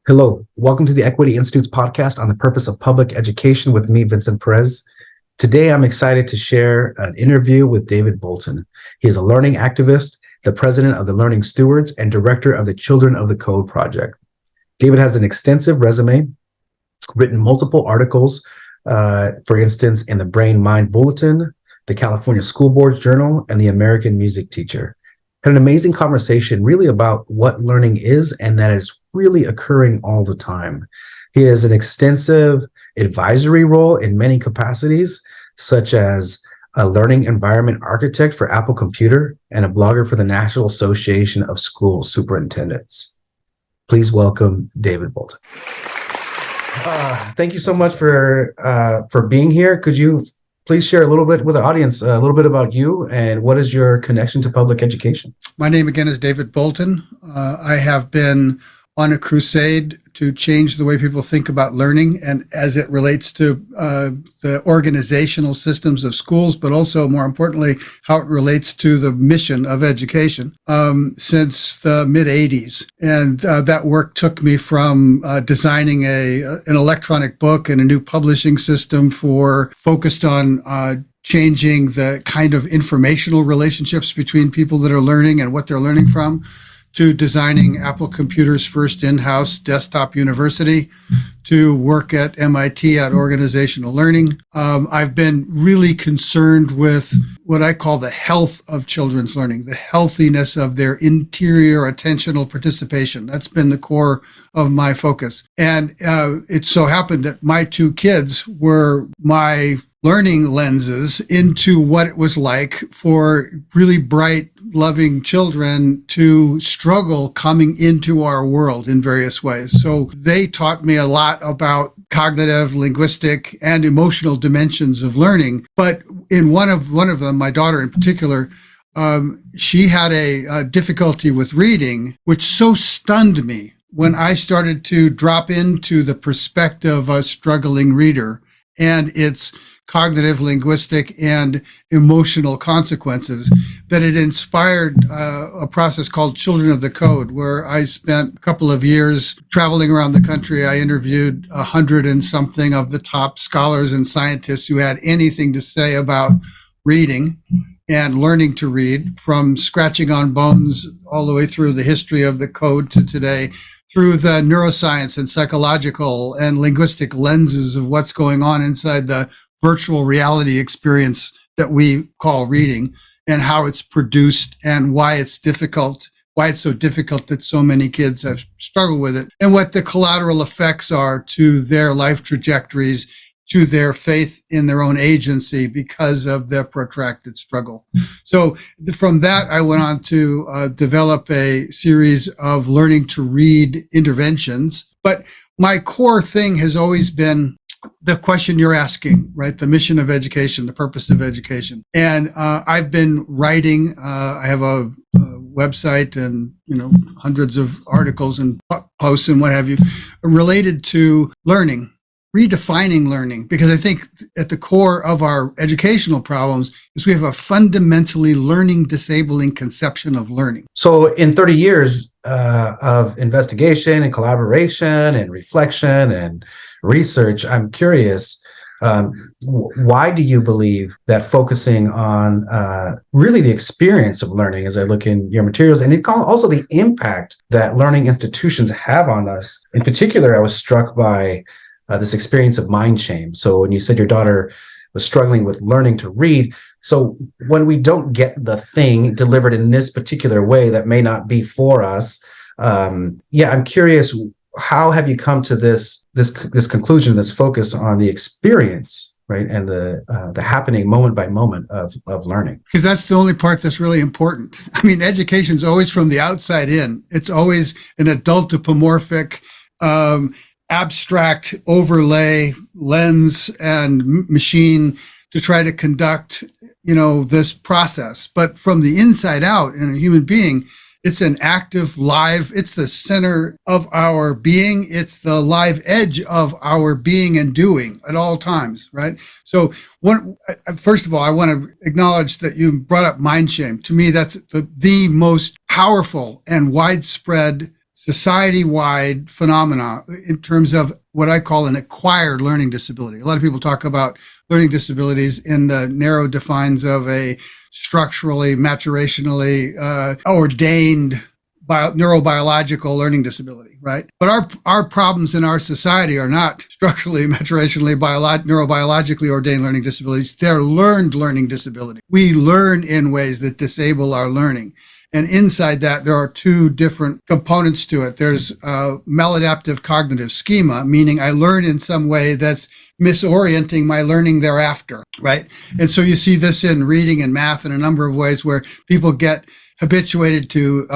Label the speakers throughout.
Speaker 1: Hello, welcome to the Equity Institute's podcast on the purpose of public education with me, Vincent Perez. Today, I'm excited to share an interview with David Boulton. He is a learning activist, the president of the Learning Stewards, and director of the Children of the Code project. David has an extensive resume, written multiple articles, for instance, in the Brain Mind Bulletin, the California School Board's Journal, and the American Music Teacher. Had an amazing conversation really about what learning is and that it's really occurring all the time. He has an extensive advisory role in many capacities, such as a learning environment architect for Apple Computer and a blogger for the National Association of School Superintendents. Please welcome David Boulton. Thank you so much for being here. Could you please share a little bit with the audience, a little bit about you and what is your connection to public education?
Speaker 2: My name again is David Boulton. I have been on a crusade to change the way people think about learning and as it relates to the organizational systems of schools, but also more importantly, how it relates to the mission of education since the mid-'80s. And that work took me from designing an electronic book and a new publishing system focused on changing the kind of informational relationships between people that are learning and what they're learning from, to designing Apple Computer's first in-house desktop university, to work at MIT at organizational learning. I've been really concerned with what I call the health of children's learning, the healthiness of their interior attentional participation. That's been the core of my focus. And it so happened that my two kids were my learning lenses into what it was like for really bright, loving children to struggle coming into our world in various ways. So they taught me a lot about cognitive, linguistic, and emotional dimensions of learning. But in one of them, my daughter in particular, she had a difficulty with reading, which so stunned me when I started to drop into the perspective of a struggling reader and its cognitive, linguistic, and emotional consequences, that it inspired a process called Children of the Code, where I spent a couple of years traveling around the country. I interviewed 100 and something of the top scholars and scientists who had anything to say about reading and learning to read, from scratching on bones all the way through the history of the code to today, through the neuroscience and psychological and linguistic lenses of what's going on inside the virtual reality experience that we call reading, and how it's produced and why it's so difficult that so many kids have struggled with it, and what the collateral effects are to their life trajectories, to their faith in their own agency because of their protracted struggle. So from that, I went on to develop a series of learning to read interventions. But my core thing has always been the question you're asking, right? The mission of education, the purpose of education. And I've been writing. I have a website and hundreds of articles and posts and what have you related to learning, redefining learning, because I think at the core of our educational problems is we have a fundamentally learning disabling conception of learning.
Speaker 1: So in 30 years of investigation and collaboration and reflection and research, I'm curious, why do you believe that focusing on really the experience of learning, as I look in your materials, and also the impact that learning institutions have on us? In particular, I was struck by this experience of mind shame. So when you said your daughter was struggling with learning to read, so when we don't get the thing delivered in this particular way that may not be for us, I'm curious, how have you come to this conclusion, this focus on the experience, right, and the happening moment by moment of learning?
Speaker 2: Because that's the only part that's really important. I mean, education's always from the outside in. It's always an adultopomorphic, abstract overlay lens and machine to try to conduct, this process. But from the inside out in a human being, it's an active, live, it's the center of our being. It's the live edge of our being and doing at all times, right? So first of all, I want to acknowledge that you brought up mind shame. To me, that's the most powerful and widespread society-wide phenomena in terms of what I call an acquired learning disability. A lot of people talk about learning disabilities in the narrow defines of a structurally, maturationally ordained neurobiological learning disability, right? But our problems in our society are not structurally, maturationally, neurobiologically ordained learning disabilities. They're learned learning disabilities. We learn in ways that disable our learning. And inside that, there are two different components to it. There's maladaptive cognitive schema, meaning I learn in some way that's misorienting my learning thereafter, right? And so you see this in reading and math in a number of ways where people get habituated to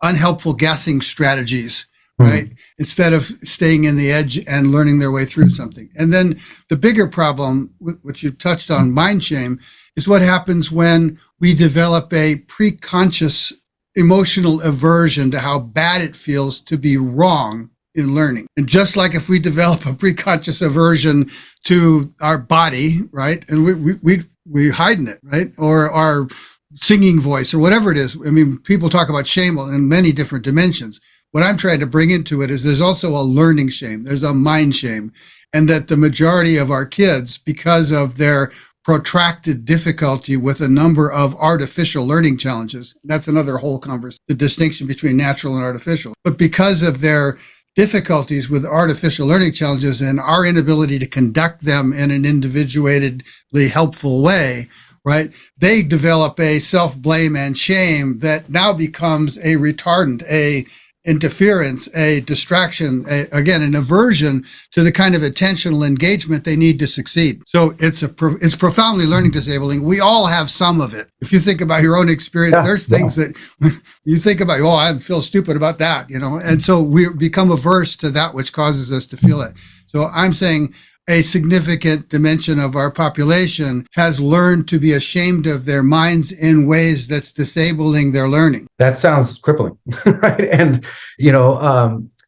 Speaker 2: unhelpful guessing strategies, right? Instead of staying in the edge and learning their way through something. And then the bigger problem, which you touched on, mind shame, is what happens when we develop a preconscious emotional aversion to how bad it feels to be wrong in learning. And just like if we develop a preconscious aversion to our body, right? And we hide in it, right? Or our singing voice or whatever it is. I mean, people talk about shame in many different dimensions. What I'm trying to bring into it is there's also a learning shame. There's a mind shame. And that the majority of our kids, because of their protracted difficulty with a number of artificial learning challenges, that's another whole conversation, the distinction between natural and artificial. But because of their difficulties with artificial learning challenges and our inability to conduct them in an individuatedly helpful way, right? They develop a self-blame and shame that now becomes a retardant, a interference, a distraction, again, an aversion to the kind of attentional engagement they need to succeed. So it's profoundly learning disabling. We all have some of it. If you think about your own experience, there's things that you think about, oh, I feel stupid about that, and so we become averse to that which causes us to feel it. So I'm saying a significant dimension of our population has learned to be ashamed of their minds in ways that's disabling their learning.
Speaker 1: That sounds crippling, right? And,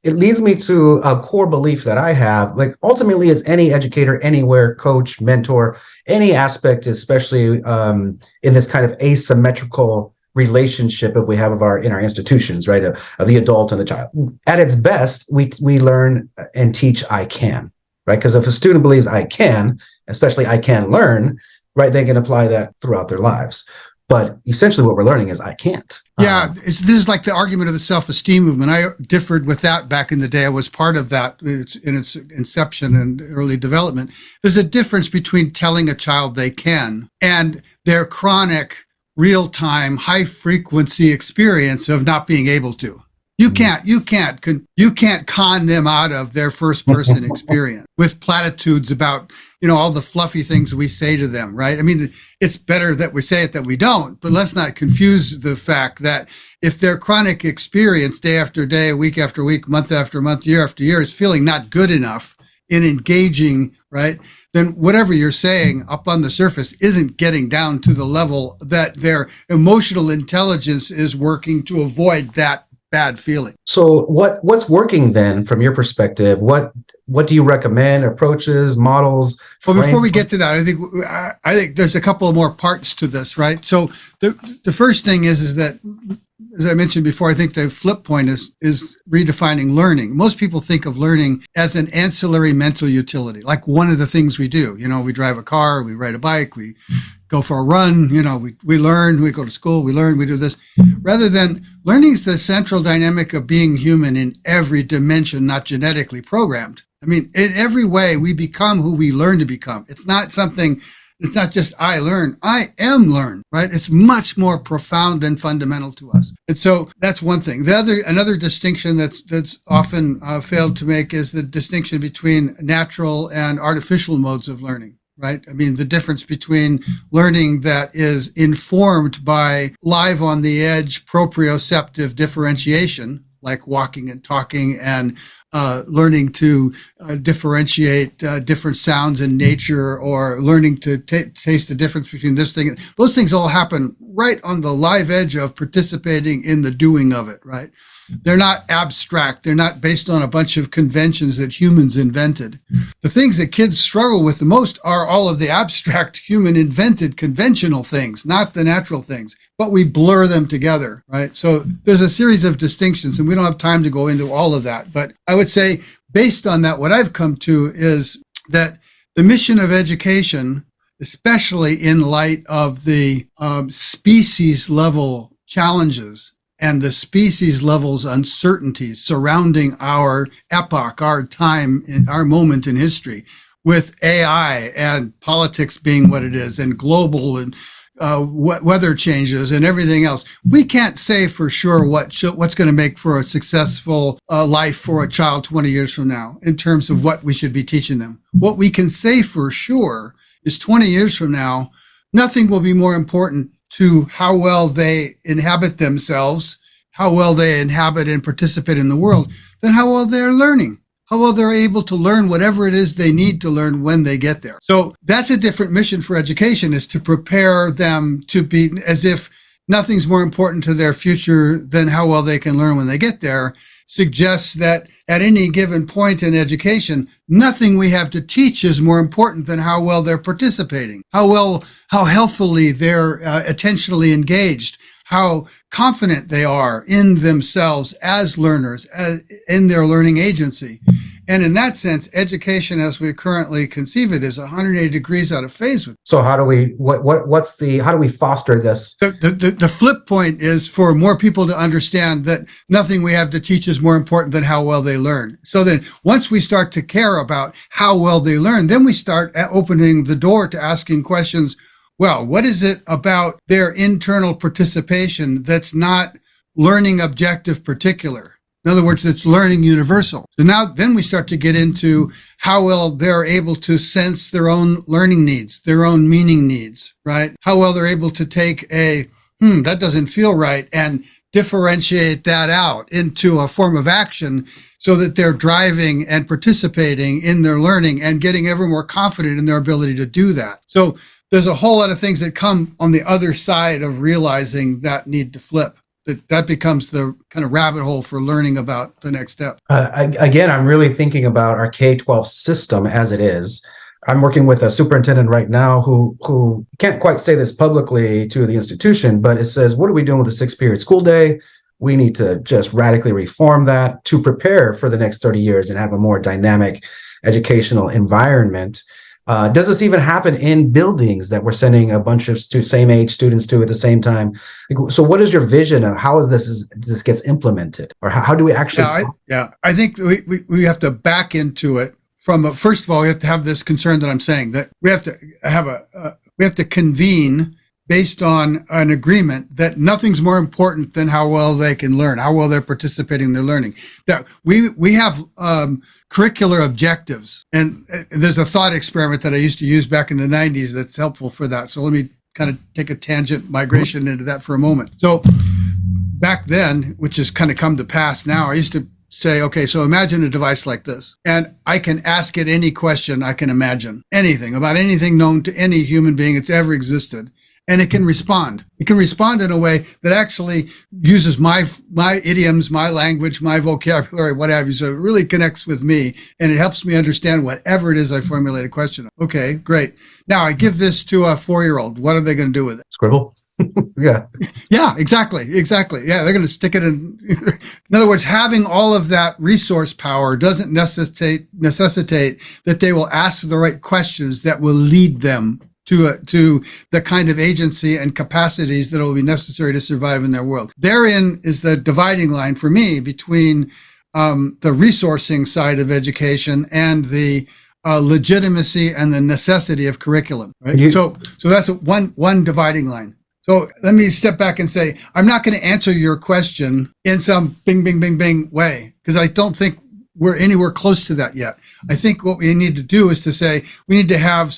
Speaker 1: it leads me to a core belief that I have, like ultimately as any educator, anywhere, coach, mentor, any aspect, especially in this kind of asymmetrical relationship that we have in our institutions, right? Of the adult and the child. At its best, we learn and teach I can. Right? Because if a student believes I can, especially I can learn, right, they can apply that throughout their lives. But essentially what we're learning is I can't.
Speaker 2: Yeah, this is like the argument of the self-esteem movement. I differed with that back in the day. I was part of that in its inception and early development. There's a difference between telling a child they can and their chronic, real-time, high-frequency experience of not being able to. You can't con them out of their first person experience with platitudes about, all the fluffy things we say to them, right? I mean, it's better that we say it than we don't, but let's not confuse the fact that if their chronic experience day after day, week after week, month after month, year after year is feeling not good enough in engaging, right? Then whatever you're saying up on the surface isn't getting down to the level that their emotional intelligence is working to avoid that bad feeling.
Speaker 1: So what's working then from your perspective? What do you recommend? Approaches, models?
Speaker 2: Well, before we get to that, I think there's a couple of more parts to this, right? So the first thing is that, as I mentioned before, I think the flip point is redefining learning. Most people think of learning as an ancillary mental utility, like one of the things we do. We drive a car, we ride a bike, we go for a run, we learn, we go to school, we learn, we do this. Rather than learning is the central dynamic of being human in every dimension, not genetically programmed. I mean, in every way, we become who we learn to become. It's not just I learn, I am learn, right? It's much more profound and fundamental to us. And so that's one thing. Another distinction that's often failed to make is the distinction between natural and artificial modes of learning. Right? I mean, the difference between learning that is informed by live on the edge proprioceptive differentiation, like walking and talking and learning to differentiate different sounds in nature, or learning to taste the difference between this thing. Those things all happen right on the live edge of participating in the doing of it, right? They're not abstract. They're not based on a bunch of conventions that humans invented. The things that kids struggle with the most are all of the abstract human invented conventional things, not the natural things. but we blur them together, right? So there's a series of distinctions, and we don't have time to go into all of that. But I would say, based on that, what I've come to is that the mission of education, especially in light of the species level challenges and the species levels uncertainties surrounding our epoch, our time, our moment in history, with AI and politics being what it is, and global and weather changes and everything else. We can't say for sure what's going to make for a successful life for a child 20 years from now in terms of what we should be teaching them. What we can say for sure is 20 years from now, nothing will be more important to how well they inhabit themselves, how well they inhabit and participate in the world, than how well they're learning, how well they're able to learn whatever it is they need to learn when they get there. So that's a different mission for education, is to prepare them to be as if nothing's more important to their future than how well they can learn when they get there. Suggests that at any given point in education, nothing we have to teach is more important than how well they're participating, how healthfully they're attentionally engaged, how confident they are in themselves as learners, in their learning agency. And in that sense, education as we currently conceive it is 180 degrees out of phase with.
Speaker 1: So how do we how do we foster this?
Speaker 2: The flip point is for more people to understand that nothing we have to teach is more important than how well they learn. So then once we start to care about how well they learn, then we start opening the door to asking questions. Well, what is it about their internal participation that's not learning objective particular? In other words, it's learning universal. So then we start to get into how well they're able to sense their own learning needs, their own meaning needs, right? How well they're able to take that doesn't feel right, and differentiate that out into a form of action so that they're driving and participating in their learning and getting ever more confident in their ability to do that. So there's a whole lot of things that come on the other side of realizing that need to flip. That becomes the kind of rabbit hole for learning about the next step.
Speaker 1: Again, I'm really thinking about our K-12 system as it is. I'm working with a superintendent right now who can't quite say this publicly to the institution, but it says, what are we doing with the 6-period school day? We need to just radically reform that to prepare for the next 30 years and have a more dynamic educational environment. Does this even happen in buildings that we're sending a bunch of same age students to at the same time? So what is your vision of how this gets implemented, or how do we actually?
Speaker 2: I think we have to back into it from first of all, we have to have this concern that I'm saying, that we have to have to convene based on an agreement that nothing's more important than how well they can learn, how well they're participating in their learning. That we have curricular objectives, and there's a thought experiment that I used to use back in the 90s that's helpful for that. So let me kind of take a tangent migration into that for a moment. So back then, which has kind of come to pass now, I used to say, okay, so imagine a device like this, and I can ask it any question I can imagine, anything about anything known to any human being that's ever existed. And it can respond. It can respond in a way that actually uses my idioms, my language, my vocabulary, what have you. So it really connects with me, and it helps me understand whatever it is I formulate a question of. Okay, great. Now I give this to a 4-year-old. What are they going to do with it?
Speaker 1: Scribble. Yeah.
Speaker 2: Yeah, exactly. Yeah, they're going to stick it in. In other words, having all of that resource power doesn't necessitate that they will ask the right questions that will lead them to the kind of agency and capacities that will be necessary to survive in their world. Therein is the dividing line for me between the resourcing side of education and the legitimacy and the necessity of curriculum. Right? So that's one dividing line. So let me step back and say, I'm not going to answer your question in some bing, bing, bing, bing way, because I don't think we're anywhere close to that yet. I think what we need to do is to say, we need to have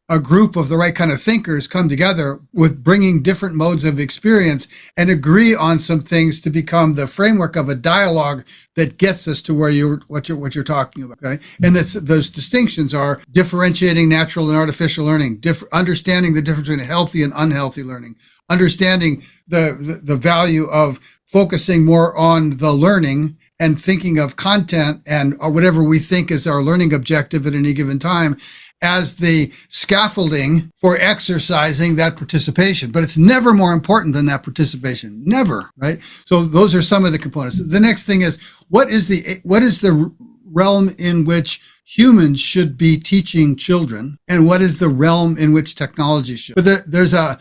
Speaker 2: a group of the right kind of thinkers come together with bringing different modes of experience and agree on some things to become the framework of a dialogue that gets us to where what you're talking about. Okay, and those distinctions are differentiating natural and artificial learning, understanding the difference between healthy and unhealthy learning, understanding the value of focusing more on the learning and thinking of content and whatever we think is our learning objective at any given time as the scaffolding for exercising that participation. But it's never more important than that participation. Never, right? So those are some of the components. The next thing is, what is the realm in which humans should be teaching children, and what is the realm in which technology should? But there's a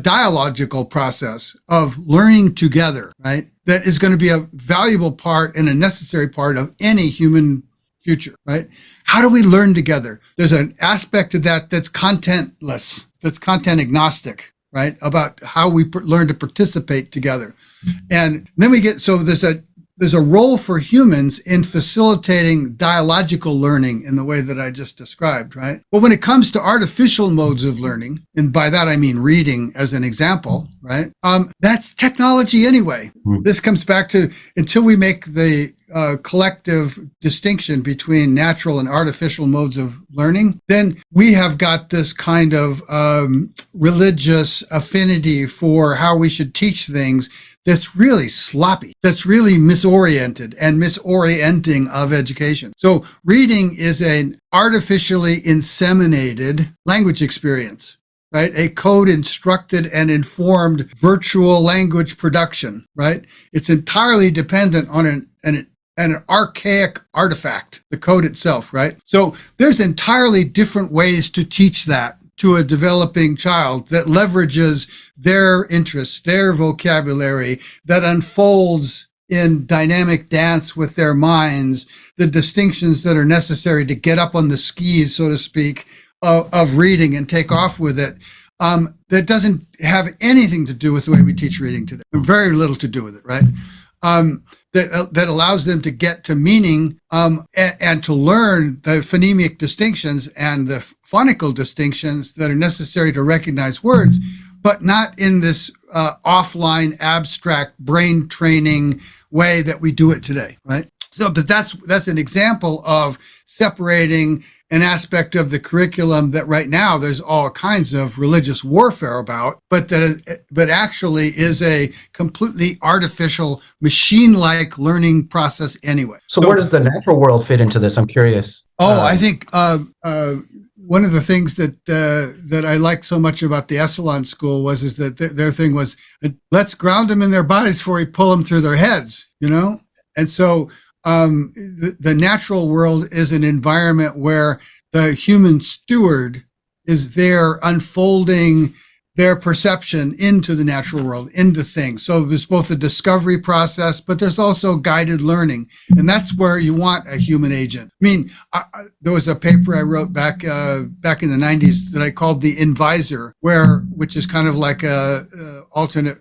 Speaker 2: dialogical process of learning together, right? That is going to be a valuable part and a necessary part of any human future, right? How do we learn together? There's an aspect to that that's contentless, that's content agnostic, right? About how we learn to participate together. And then there's a role for humans in facilitating dialogical learning in the way that I just described, right? But when it comes to artificial modes of learning, and by that I mean reading as an example, right? That's technology anyway. This comes back to, until we make the collective distinction between natural and artificial modes of learning, then we have got this kind of religious affinity for how we should teach things that's really sloppy, that's really misoriented and misorienting of education. So reading is an artificially inseminated language experience, right? A code instructed and informed virtual language production, right? It's entirely dependent on an archaic artifact, the code itself, right? So there's entirely different ways to teach that to a developing child that leverages their interests, their vocabulary, that unfolds in dynamic dance with their minds, the distinctions that are necessary to get up on the skis, so to speak, of reading and take off with it. That doesn't have anything to do with the way we teach reading today. Very little to do with it, right? That allows them to get to meaning and to learn the phonemic distinctions and the phonical distinctions that are necessary to recognize words, but not in this offline, abstract brain training way that we do it today, right? So, but that's an example of separating an aspect of the curriculum that right now there's all kinds of religious warfare about, but actually is a completely artificial, machine-like learning process anyway.
Speaker 1: So where does the natural world fit into this? I'm curious.
Speaker 2: I think one of the things that I liked so much about the Esalen school is that their thing was, let's ground them in their bodies before we pull them through their heads, you know? And so the natural world is an environment where the human steward is there unfolding their perception into the natural world, into things. So there's both a discovery process, but there's also guided learning. And that's where you want a human agent. I mean, there was a paper I wrote back in the 90s that I called the Invisor, which is kind of like a alternate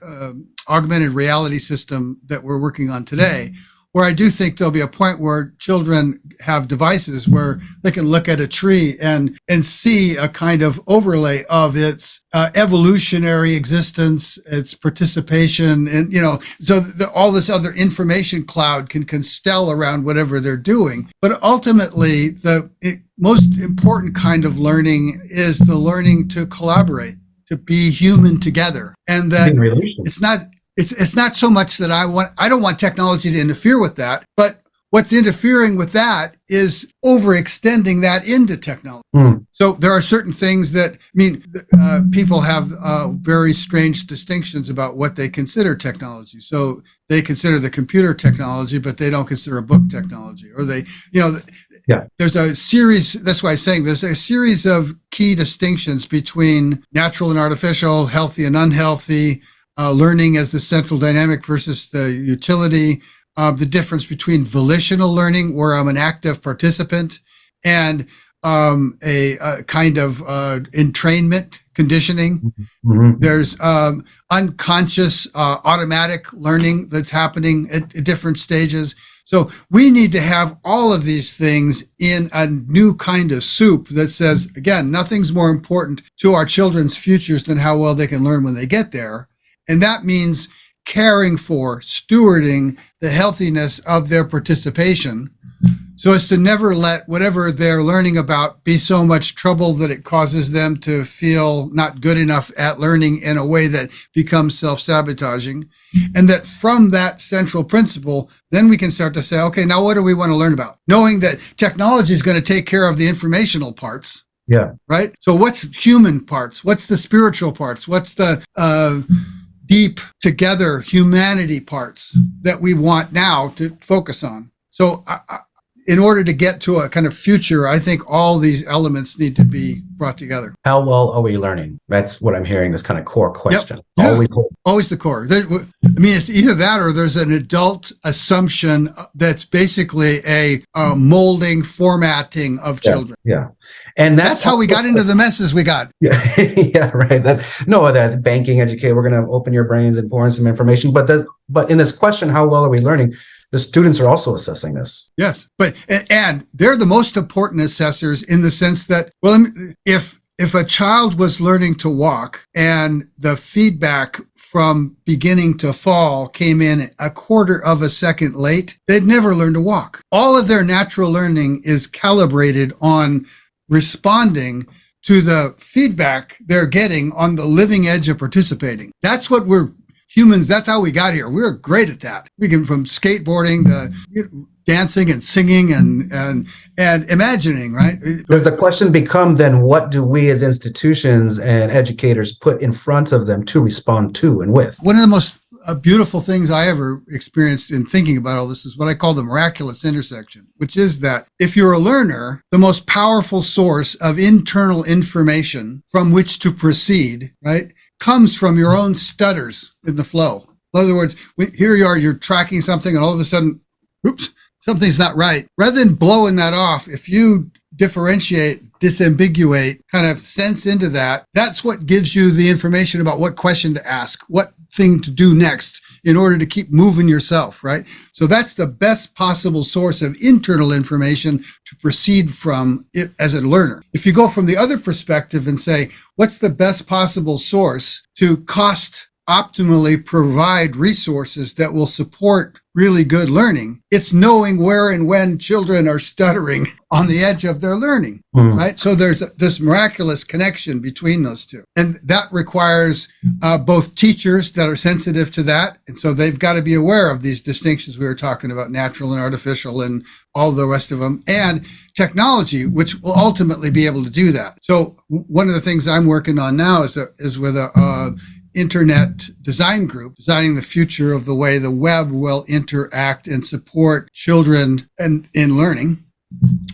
Speaker 2: augmented reality system that we're working on today, where I do think there'll be a point where children have devices where they can look at a tree and see a kind of overlay of its evolutionary existence, its participation, and so all this other information cloud can constellate around whatever they're doing. But ultimately, the most important kind of learning is the learning to collaborate, to be human together, and that it's not so much that I don't want technology to interfere with that, but what's interfering with that is overextending that into technology. So there are certain things that, people have very strange distinctions about what they consider technology. So they consider the computer technology, but they don't consider a book technology, or there's a series, that's why I'm saying there's a series of key distinctions between natural and artificial, healthy and unhealthy, learning as the central dynamic versus the utility, the difference between volitional learning, where I'm an active participant, and a kind of entrainment, conditioning. Mm-hmm. There's unconscious automatic learning that's happening at different stages. So we need to have all of these things in a new kind of soup that says, again, nothing's more important to our children's futures than how well they can learn when they get there. And that means caring for, stewarding the healthiness of their participation, so as to never let whatever they're learning about be so much trouble that it causes them to feel not good enough at learning in a way that becomes self-sabotaging. And that from that central principle, then we can start to say, okay, now what do we want to learn about? Knowing that technology is going to take care of the informational parts,
Speaker 1: Yeah.
Speaker 2: right? So what's human parts? What's the spiritual parts? What's the deep together humanity parts that we want now to focus on? So in order to get to a kind of future, I think all these elements need to be brought together.
Speaker 1: How well are we learning? That's what I'm hearing, this kind of core question.
Speaker 2: Yep. Yeah.
Speaker 1: Always.
Speaker 2: Always the core. I mean, it's either that or there's an adult assumption that's basically a molding, formatting of children.
Speaker 1: Yeah. And
Speaker 2: that's how we got into the messes we got.
Speaker 1: Yeah, yeah, right. That banking educate, we're going to open your brains and pour in some information. But in this question, how well are we learning? The students are also assessing this.
Speaker 2: Yes, and they're the most important assessors in the sense that, well, if a child was learning to walk and the feedback from beginning to fall came in a quarter of a second late, they'd never learn to walk. All of their natural learning is calibrated on responding to the feedback they're getting on the living edge of participating. That's what we're humans, that's how we got here. We're great at that. We can, from skateboarding to dancing and singing and imagining, right?
Speaker 1: Does the question become then, what do we as institutions and educators put in front of them to respond to and with?
Speaker 2: One of the most beautiful things I ever experienced in thinking about all this is what I call the miraculous intersection, which is that if you're a learner, the most powerful source of internal information from which to proceed, right, comes from your own stutters in the flow. In other words, here you are, you're tracking something and all of a sudden, oops, something's not right. Rather than blowing that off, if you differentiate, disambiguate, kind of sense into that, that's what gives you the information about what question to ask, what thing to do next in order to keep moving yourself, right? So that's the best possible source of internal information to proceed from it as a learner. If you go from the other perspective and say, what's the best possible source to cost optimally provide resources that will support really good learning, it's knowing where and when children are stuttering on the edge of their learning, right? So there's this miraculous connection between those two. And that requires both teachers that are sensitive to that. And so they've got to be aware of these distinctions we were talking about, natural and artificial and all the rest of them, and technology, which will ultimately be able to do that. So one of the things I'm working on now is with a internet design group, designing the future of the way the web will interact and support children in learning.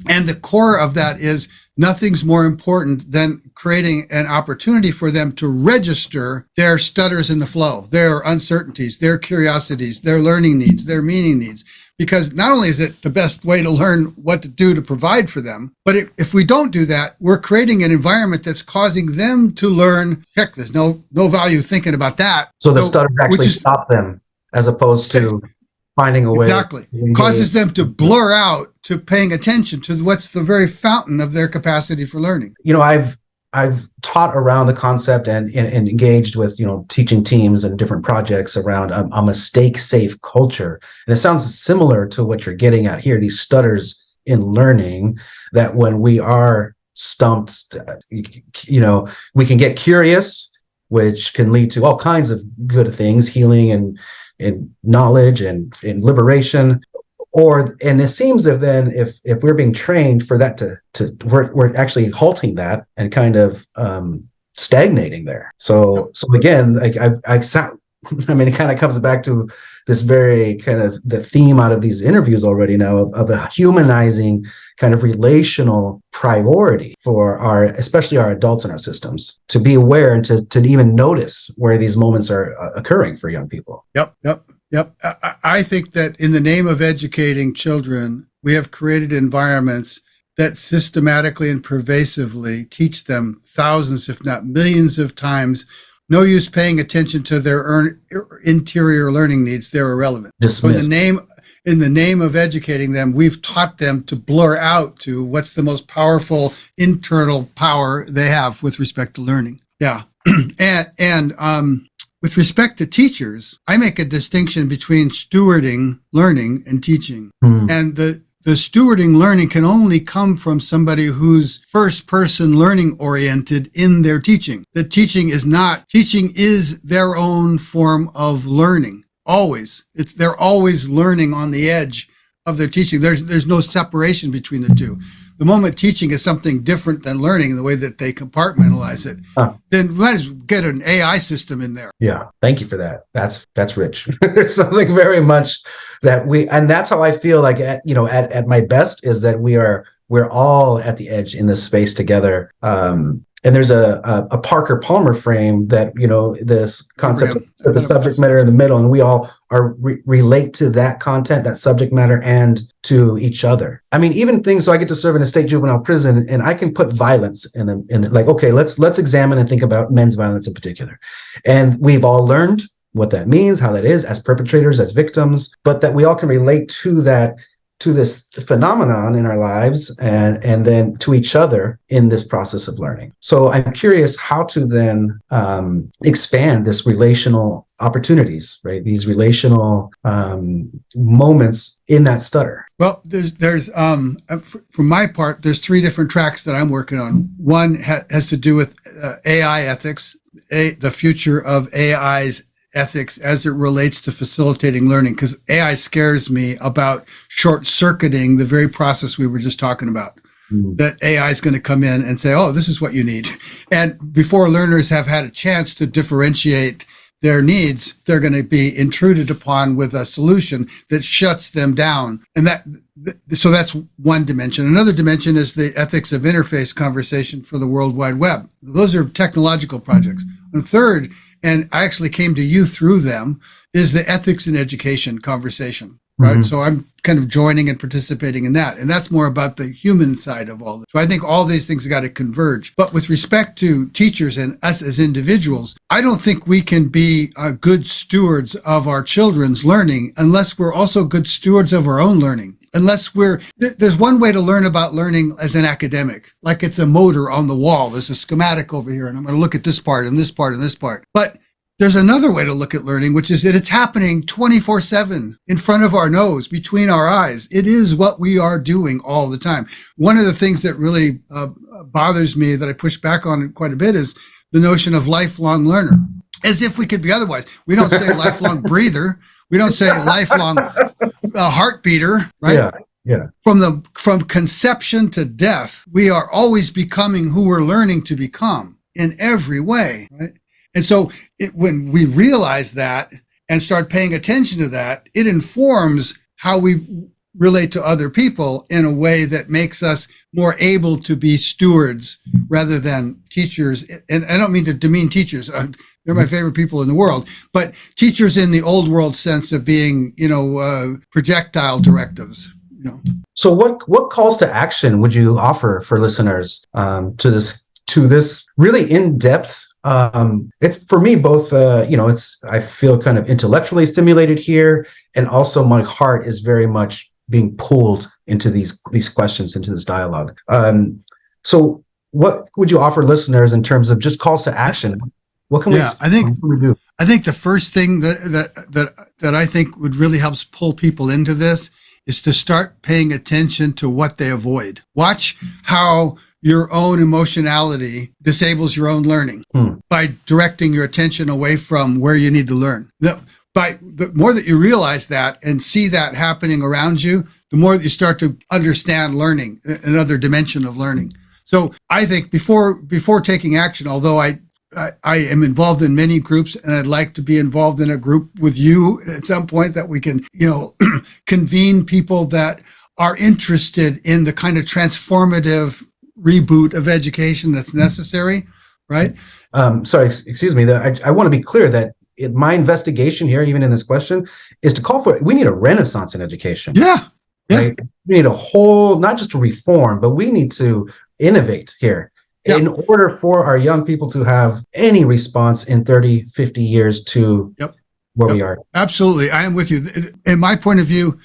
Speaker 2: And the core of that is nothing's more important than creating an opportunity for them to register their stutters in the flow, their uncertainties, their curiosities, their learning needs, their meaning needs. Because not only is it the best way to learn what to do to provide for them, but if we don't do that, we're creating an environment that's causing them to learn, heck, there's no value thinking about that.
Speaker 1: So the stutters actually stop them as opposed to finding a way.
Speaker 2: Exactly. Causes them to blur out to paying attention to what's the very fountain of their capacity for learning.
Speaker 1: You know, I've taught around the concept and engaged with, teaching teams and different projects around a mistake-safe culture. And it sounds similar to what you're getting at here, these stutters in learning, that when we are stumped, we can get curious, which can lead to all kinds of good things, healing and knowledge and liberation. And it seems if we're being trained for that we're actually halting that and kind of stagnating there. So again, like it kind of comes back to this very kind of the theme out of these interviews already now of a humanizing kind of relational priority for especially our adults in our systems, to be aware and to even notice where these moments are occurring for young people.
Speaker 2: Yep. I think that in the name of educating children, we have created environments that systematically and pervasively teach them thousands, if not millions of times, no use paying attention to their interior learning needs. They're irrelevant. So in the name of educating them, we've taught them to blur out to what's the most powerful internal power they have with respect to learning. Yeah. and with respect to teachers, I make a distinction between stewarding learning and teaching. And the stewarding learning can only come from somebody who's first-person learning oriented in their teaching. The teaching is their own form of learning. Always. They're always learning on the edge of their teaching. There's no separation between the two. the moment teaching is something different than learning in the way that they compartmentalize it, then we might as well get an AI system in there.
Speaker 1: Yeah. Thank you for that. That's rich. There's something very much that and that's how I feel like at my best is that we're all at the edge in this space together. And there's a Parker Palmer frame that, this concept of the subject matter in the middle, and we all relate to that content, that subject matter, and to each other. I mean, even things, so I get to serve in a state juvenile prison, and I can put violence in like, okay, let's examine and think about men's violence in particular. And we've all learned what that means, how that is as perpetrators, as victims, but that we all can relate to this phenomenon in our lives and then to each other in this process of learning. So I'm curious how to then expand this relational opportunities, right? These relational moments in that stutter.
Speaker 2: Well, there's for my part, there's 3 different tracks that I'm working on. One has to do with AI ethics, the future of AI's ethics as it relates to facilitating learning, because AI scares me about short-circuiting the very process we were just talking about. That AI is going to come in and say, oh, this is what you need. And before learners have had a chance to differentiate their needs, they're going to be intruded upon with a solution that shuts them down. And so that's one dimension. Another dimension is the ethics of interface conversation for the World Wide Web. Those are technological projects. And third, and I actually came to you through them, is the ethics in education conversation, right? Mm-hmm. So I'm kind of joining and participating in that. And that's more about the human side of all this. So I think all these things have got to converge. But with respect to teachers and us as individuals, I don't think we can be good stewards of our children's learning unless we're also good stewards of our own learning. Unless there's one way to learn about learning as an academic, like it's a motor on the wall. There's a schematic over here, and I'm going to look at this part and this part and this part. But there's another way to look at learning, which is that it's happening 24/7 in front of our nose, between our eyes. It is what we are doing all the time. One of the things that really bothers me, that I push back on quite a bit, is the notion of lifelong learner, as if we could be otherwise. We don't say lifelong breather. We don't say lifelong heart beater, right?
Speaker 1: Yeah.
Speaker 2: From conception to death, we are always becoming who we're learning to become in every way, right? And so when we realize that and start paying attention to that, it informs how we relate to other people in a way that makes us more able to be stewards rather than teachers. And I don't mean to demean teachers. They're my favorite people in the world, but teachers in the old world sense of being, projectile directives.
Speaker 1: So what calls to action would you offer for listeners to this really in-depth? It's for me both. I feel kind of intellectually stimulated here, and also my heart is very much being pulled into these questions, into this dialogue. So what would you offer listeners in terms of just calls to action? What can we do? I
Speaker 2: think the first thing that I think would really help pull people into this is to start paying attention to what they avoid. Watch how your own emotionality disables your own learning by directing your attention away from where you need to learn. The more that you realize that and see that happening around you, the more that you start to understand learning, another dimension of learning. So I think before taking action, although I am involved in many groups, and I'd like to be involved in a group with you at some point that we can, convene people that are interested in the kind of transformative reboot of education that's necessary, right?
Speaker 1: Sorry, excuse me. I want to be clear that my investigation here, even in this question, is to call for, we need a renaissance in education.
Speaker 2: Yeah.
Speaker 1: Right? We need a whole, not just a reform, but we need to innovate here. Yep. In order for our young people to have any response in 30, 50 years to where we are.
Speaker 2: Absolutely. I am with you. In my point of view,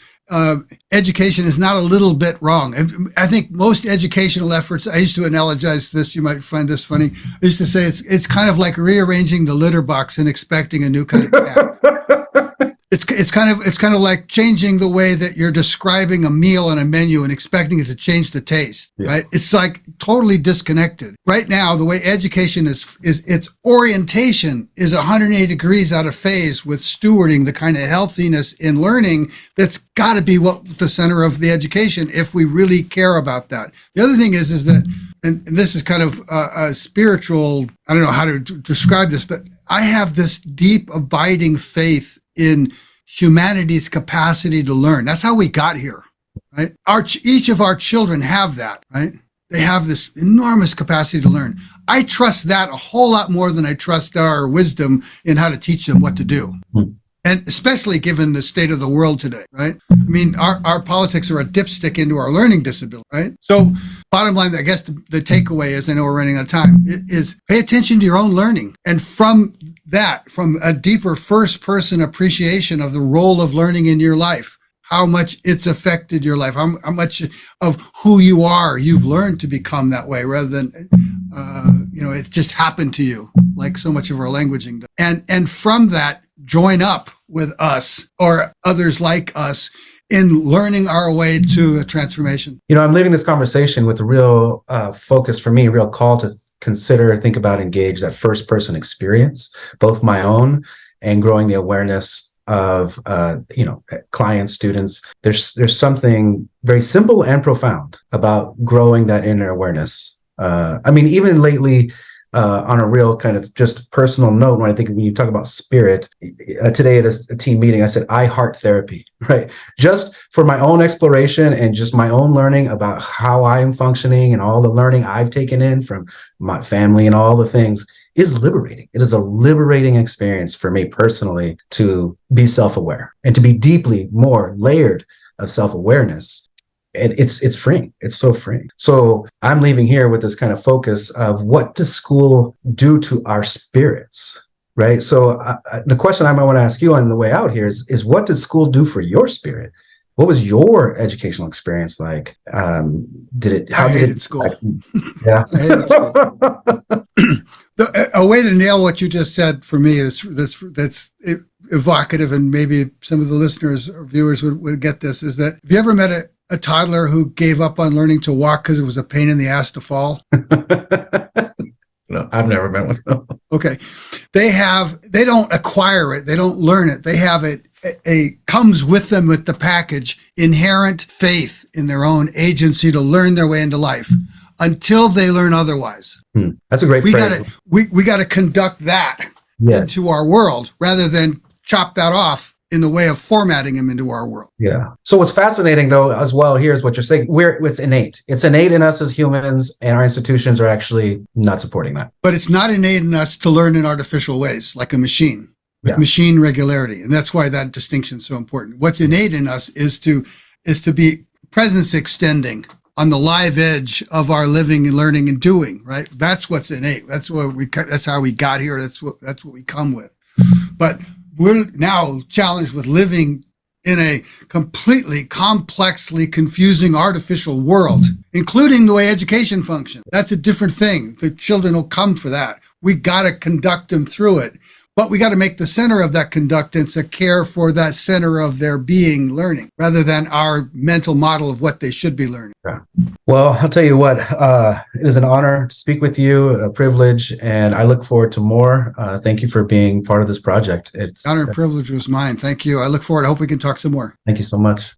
Speaker 2: education is not a little bit wrong. I think most educational efforts, I used to analogize this, you might find this funny. I used to say it's kind of like rearranging the litter box and expecting a new kind of cat. It's kind of like changing the way that you're describing a meal on a menu and expecting it to change the taste, right? It's like totally disconnected. Right now, the way education is its orientation is 180 degrees out of phase with stewarding the kind of healthiness in learning that's got to be what the center of the education if we really care about that. The other thing is that, and this is kind of a spiritual, I don't know how to describe this, but I have this deep abiding faith in humanity's capacity to learn. That's how we got here, right? Each of our children have that, right? They have this enormous capacity to learn. I trust that a whole lot more than I trust our wisdom in how to teach them what to do. And especially given the state of the world today, right? I mean, our politics are a dipstick into our learning disability, right? So bottom line, I guess the takeaway is, I know we're running out of time, is pay attention to your own learning. And from that, from a deeper first person appreciation of the role of learning in your life, how much it's affected your life, how much of who you are you've learned to become that way rather than, it just happened to you, like so much of our languaging does. And from that, join up with us or others like us in learning our way to a transformation.
Speaker 1: I'm leaving this conversation with a real focus for me, a real call to consider, think about, engage that first person experience, both my own and growing the awareness of, clients, students. There's something very simple and profound about growing that inner awareness. Even lately, on a real kind of just personal note, when you talk about spirit, today at a team meeting, I said, I heart therapy, right? Just for my own exploration and just my own learning about how I am functioning and all the learning I've taken in from my family and all the things is liberating. It is a liberating experience for me personally to be self-aware and to be deeply more layered of self-awareness. It's freeing. It's so freeing. So I'm leaving here with this kind of focus of what does school do to our spirits, right? So the question I might want to ask you on the way out here is what did school do for your spirit? What was your educational experience like?
Speaker 2: I hated school.
Speaker 1: Yeah.
Speaker 2: I hated school. A way to nail what you just said for me is that's evocative, and maybe some of the listeners or viewers would get this, is that have you ever met a toddler who gave up on learning to walk because it was a pain in the ass to fall?
Speaker 1: No, I've never met one.
Speaker 2: Okay. They don't acquire it. They don't learn it. They have it comes with them with the package, inherent faith in their own agency to learn their way into life until they learn otherwise.
Speaker 1: That's a great phrase.
Speaker 2: We got to conduct that into our world rather than chop that off in the way of formatting him into our world.
Speaker 1: Yeah. So what's fascinating though, as well, here's what you're saying. It's innate. It's innate in us as humans, and our institutions are actually not supporting that.
Speaker 2: But it's not innate in us to learn in artificial ways, like a machine, with machine regularity. And that's why that distinction is so important. What's innate in us is to be presence extending on the live edge of our living and learning and doing, right? That's what's innate. That's how we got here. That's what we come with. But we're now challenged with living in a completely complexly confusing artificial world, including the way education functions. That's a different thing. The children will come for that. We got to conduct them through it. But we got to make the center of that conductance a care for that center of their being learning, rather than our mental model of what they should be learning.
Speaker 1: Yeah. Well, I'll tell you what, it is an honor to speak with you, a privilege, and I look forward to more. Thank you for being part of this project.
Speaker 2: Honor and privilege was mine. Thank you. I look forward. I hope we can talk some more.
Speaker 1: Thank you so much.